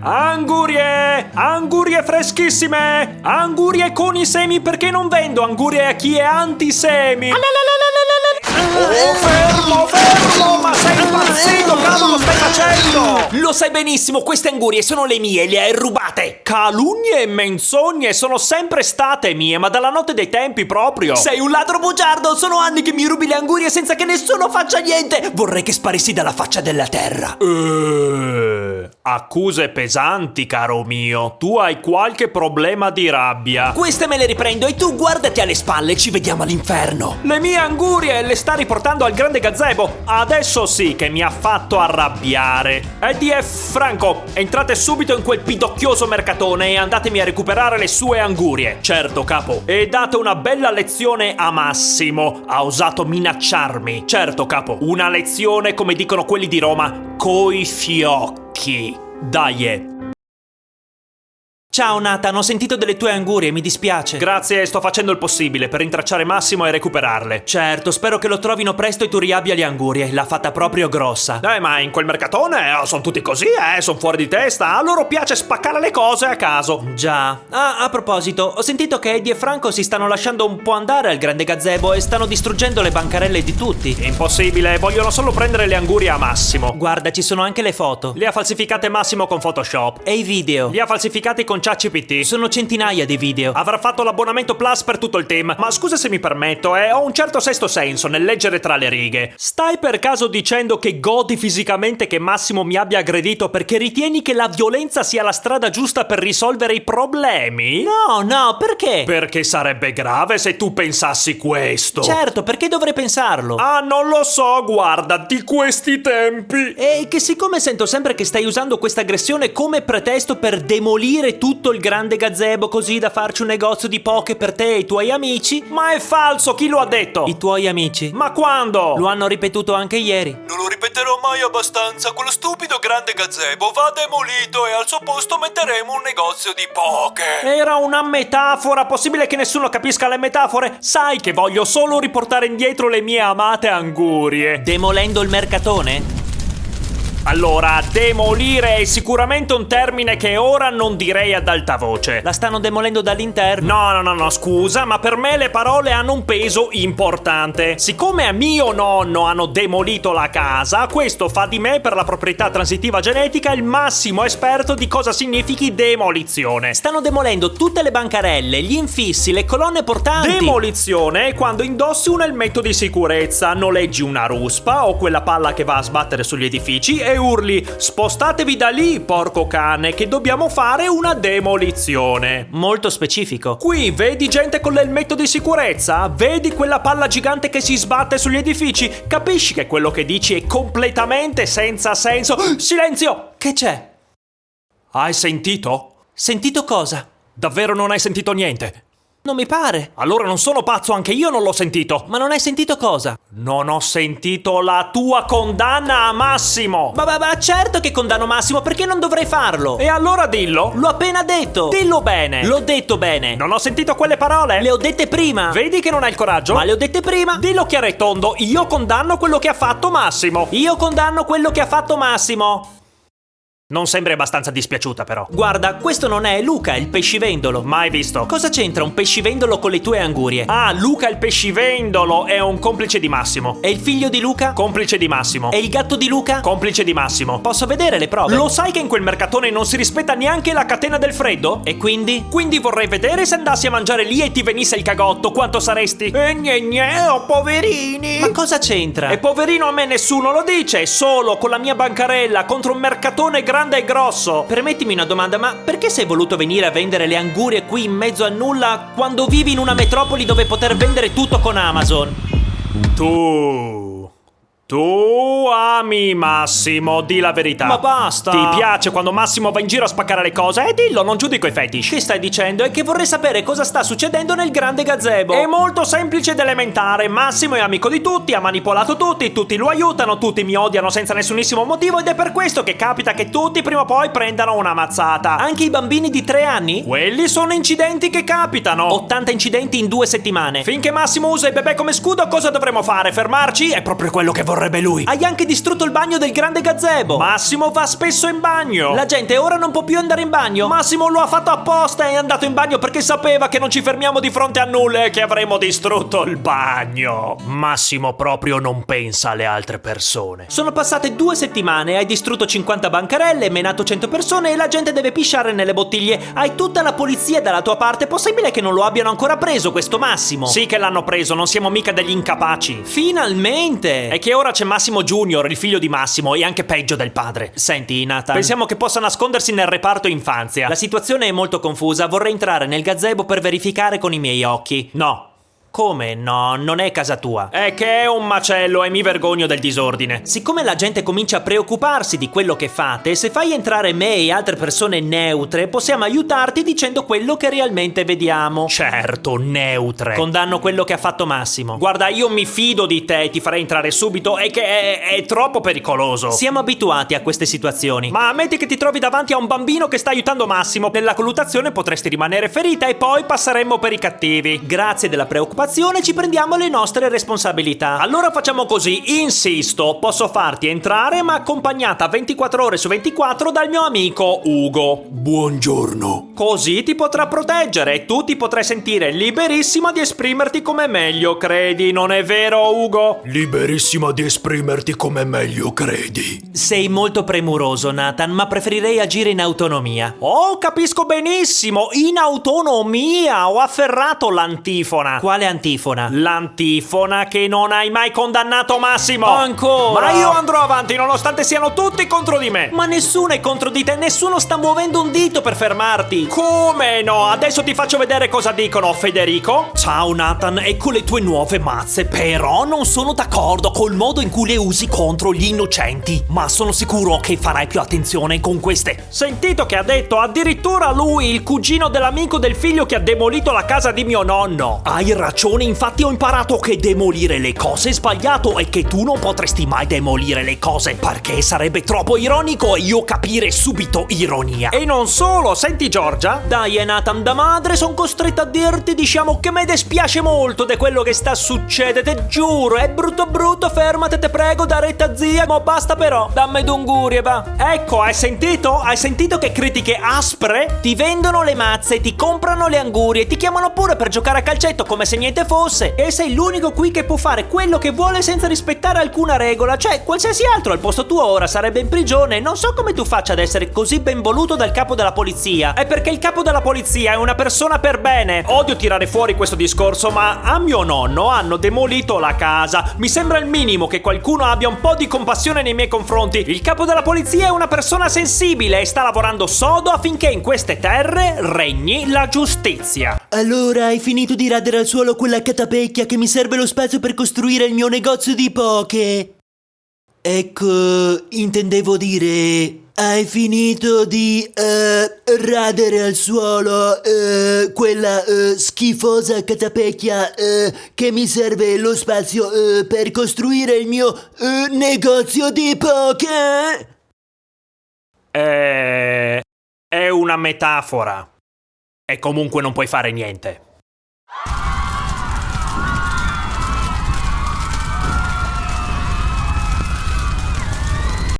Angurie! Angurie freschissime! Angurie con i semi, perché non vendo angurie a chi è antisemi? Oh, fermo! Ma sei impazzito? Cavolo, stai facendo? Lo sai benissimo, queste angurie sono le mie, le hai rubate. Calunnie e menzogne sono sempre state mie, ma dalla notte dei tempi proprio. Sei un ladro bugiardo, sono anni che mi rubi le angurie senza che nessuno faccia niente. Vorrei che sparissi dalla faccia della terra. Accuse pesanti, caro mio. Tu hai qualche problema di rabbia. Queste me le riprendo e tu guardati alle spalle, ci vediamo all'inferno. Le mie angurie le sta riportando al grande gazebo. Adesso sì che mi ha fatto arrabbiare. Eddie e Franco, entrate subito in quel pidocchioso mercatone e andatemi a recuperare le sue angurie. Certo, capo. E date una bella lezione a Massimo. Ha osato minacciarmi. Certo, capo. Una lezione, come dicono quelli di Roma, coi fiocchi. Dai. Ciao Nathan, ho sentito delle tue angurie, mi dispiace. Grazie, sto facendo il possibile per rintracciare Massimo e recuperarle. Certo, spero che lo trovino presto e tu riabbia le angurie. L'ha fatta proprio grossa. Ma in quel mercatone sono tutti così, sono fuori di testa. A loro piace spaccare le cose a caso. Già. A proposito, ho sentito che Eddie e Franco si stanno lasciando un po' andare al grande gazebo e stanno distruggendo le bancarelle di tutti. Impossibile, vogliono solo prendere le angurie a Massimo. Guarda, ci sono anche le foto. Le ha falsificate Massimo con Photoshop. E i video. Li ha falsificati con ChatGPT. Sono centinaia di video. Avrà fatto l'abbonamento Plus per tutto il team. Ma scusa se mi permetto, ho un certo sesto senso nel leggere tra le righe. Stai per caso dicendo che godi fisicamente che Massimo mi abbia aggredito perché ritieni che la violenza sia la strada giusta per risolvere i problemi? No, perché? Perché sarebbe grave se tu pensassi questo. Certo, perché dovrei pensarlo? Non lo so, guarda, di questi tempi. E che siccome sento sempre che stai usando questa aggressione come pretesto per demolire tutto il grande gazebo così da farci un negozio di poke per te e i tuoi amici. Ma è falso, chi lo ha detto? I tuoi amici. Ma quando? Lo hanno ripetuto anche ieri. Non lo ripeterò mai abbastanza. Quello stupido grande gazebo va demolito e al suo posto metteremo un negozio di poke. Era una metafora, possibile che nessuno capisca le metafore? Sai che voglio solo riportare indietro le mie amate angurie. Demolendo il mercatone? Allora, demolire è sicuramente un termine che ora non direi ad alta voce. La stanno demolendo dall'interno? No, scusa, ma per me le parole hanno un peso importante. Siccome a mio nonno hanno demolito la casa, questo fa di me, per la proprietà transitiva genetica, il massimo esperto di cosa significhi demolizione. Stanno demolendo tutte le bancarelle, gli infissi, le colonne portanti. Demolizione è quando indossi un elmetto di sicurezza, noleggi una ruspa o quella palla che va a sbattere sugli edifici e urli: spostatevi da lì, porco cane, che dobbiamo fare una demolizione. Molto specifico. Qui vedi gente con l'elmetto di sicurezza? Vedi quella palla gigante che si sbatte sugli edifici? Capisci che quello che dici è completamente senza senso? Silenzio! Che c'è? Hai sentito? Sentito cosa? Davvero non hai sentito niente? Non mi pare. Allora non sono pazzo, anche io non l'ho sentito. Ma non hai sentito cosa? Non ho sentito la tua condanna a Massimo. Ma certo che condanno Massimo, perché non dovrei farlo? E allora dillo. L'ho appena detto. Dillo bene. L'ho detto bene. Non ho sentito quelle parole. Le ho dette prima. Vedi che non hai il coraggio? Ma le ho dette prima. Dillo chiaro e tondo. Io condanno quello che ha fatto Massimo. Io condanno quello che ha fatto Massimo. Non sembri abbastanza dispiaciuta, però. Guarda, questo non è Luca, il pescivendolo. Mai visto. Cosa c'entra un pescivendolo con le tue angurie? Luca il pescivendolo è un complice di Massimo. E il figlio di Luca? Complice di Massimo. E il gatto di Luca? Complice di Massimo. Posso vedere le prove? Lo sai che in quel mercatone non si rispetta neanche la catena del freddo? E quindi? Quindi vorrei vedere se andassi a mangiare lì e ti venisse il cagotto, quanto saresti? Poverini. Ma cosa c'entra? E poverino a me nessuno lo dice, solo con la mia bancarella contro un mercatone grande e grosso. Permettimi una domanda, ma perché sei voluto venire a vendere le angurie qui in mezzo a nulla quando vivi in una metropoli dove poter vendere tutto con Amazon? Tu ami Massimo, di la verità. Ma basta. Ti piace quando Massimo va in giro a spaccare le cose? Dillo, non giudico i fetish. Che stai dicendo? È che vorrei sapere cosa sta succedendo nel grande gazebo. È molto semplice ed elementare. Massimo è amico di tutti, ha manipolato tutti lo aiutano, tutti mi odiano senza nessunissimo motivo ed è per questo che capita che tutti prima o poi prendano una mazzata. Anche i bambini di 3 anni? Quelli sono incidenti che capitano. 80 incidenti in 2 settimane. Finché Massimo usa i bebè come scudo, cosa dovremo fare? Fermarci? È proprio quello che vorrei vorrebbe lui. Hai anche distrutto il bagno del grande gazebo. Massimo va spesso in bagno. La gente ora non può più andare in bagno. Massimo lo ha fatto apposta, è andato in bagno perché sapeva che non ci fermiamo di fronte a nulla e che avremmo distrutto il bagno. Massimo proprio non pensa alle altre persone. Sono passate 2 settimane, hai distrutto 50 bancarelle, menato 100 persone e la gente deve pisciare nelle bottiglie. Hai tutta la polizia dalla tua parte, è possibile che non lo abbiano ancora preso questo Massimo? Sì che l'hanno preso, non siamo mica degli incapaci. Finalmente! È che ora c'è Massimo Junior, il figlio di Massimo, e anche peggio del padre. Senti, Nathan, Pensiamo che possa nascondersi nel reparto infanzia. la situazione è molto confusa, vorrei entrare nel gazebo per verificare con i miei occhi. No. Come no? Non è casa tua. È che è un macello e mi vergogno del disordine. Siccome la gente comincia a preoccuparsi di quello che fate, se fai entrare me e altre persone neutre, possiamo aiutarti dicendo quello che realmente vediamo. Certo, neutre. Condanno quello che ha fatto Massimo. Guarda, io mi fido di te, ti farei entrare subito, è che è troppo pericoloso. Siamo abituati a queste situazioni. Ma ammetti che ti trovi davanti a un bambino che sta aiutando Massimo. Nella colluttazione potresti rimanere ferita e poi passeremmo per i cattivi. Grazie della preoccupazione, ci prendiamo le nostre responsabilità. Allora facciamo così, insisto, posso farti entrare ma accompagnata 24 ore su 24 dal mio amico Ugo. Buongiorno. Così ti potrà proteggere e tu ti potrai sentire liberissima di esprimerti come meglio credi, non è vero Ugo? Liberissima di esprimerti come meglio credi. Sei molto premuroso, Nathan, ma preferirei agire in autonomia. Oh, capisco benissimo, in autonomia, ho afferrato l'antifona. Quale antifona? L'antifona che non hai mai condannato Massimo. Ancora? Ma io andrò avanti nonostante siano tutti contro di me. Ma nessuno è contro di te, nessuno sta muovendo un dito per fermarti. Come no? Adesso ti faccio vedere cosa dicono, Federico. Ciao Nathan, ecco le tue nuove mazze, però non sono d'accordo col modo in cui le usi contro gli innocenti, ma sono sicuro che farai più attenzione con queste. Sentito che ha detto addirittura lui, il cugino dell'amico del figlio che ha demolito la casa di mio nonno. Hai ragione, infatti ho imparato che demolire le cose è sbagliato e che tu non potresti mai demolire le cose perché sarebbe troppo ironico e io capire subito ironia. E non solo, senti Giorgia? Dai Nathan, da madre sono costretta a dirti, diciamo, che mi dispiace molto di quello che sta succedendo, te giuro, è brutto brutto, fermate te prego, da retta zia, ma basta però, dammi d'ungurie va. Ecco, hai sentito? Hai sentito che critiche aspre? Ti vendono le mazze, ti comprano le angurie, ti chiamano pure per giocare a calcetto come se niente fosse e sei l'unico qui che può fare quello che vuole senza rispettare alcuna regola, cioè qualsiasi altro al posto tuo ora sarebbe in prigione. Non so come tu faccia ad essere così ben voluto dal capo della polizia. È perché il capo della polizia è una persona per bene. Odio tirare fuori questo discorso, ma a mio nonno hanno demolito la casa. Mi sembra il minimo che qualcuno abbia un po' di compassione nei miei confronti. Il capo della polizia è una persona sensibile e sta lavorando sodo affinché in queste terre regni la giustizia. Allora hai finito di radere al suolo quella catapecchia che mi serve lo spazio per costruire il mio negozio di poke? Ecco, intendevo dire... Hai finito di radere al suolo quella schifosa catapecchia che mi serve lo spazio per costruire il mio negozio di poke? È una metafora. E comunque non puoi fare niente.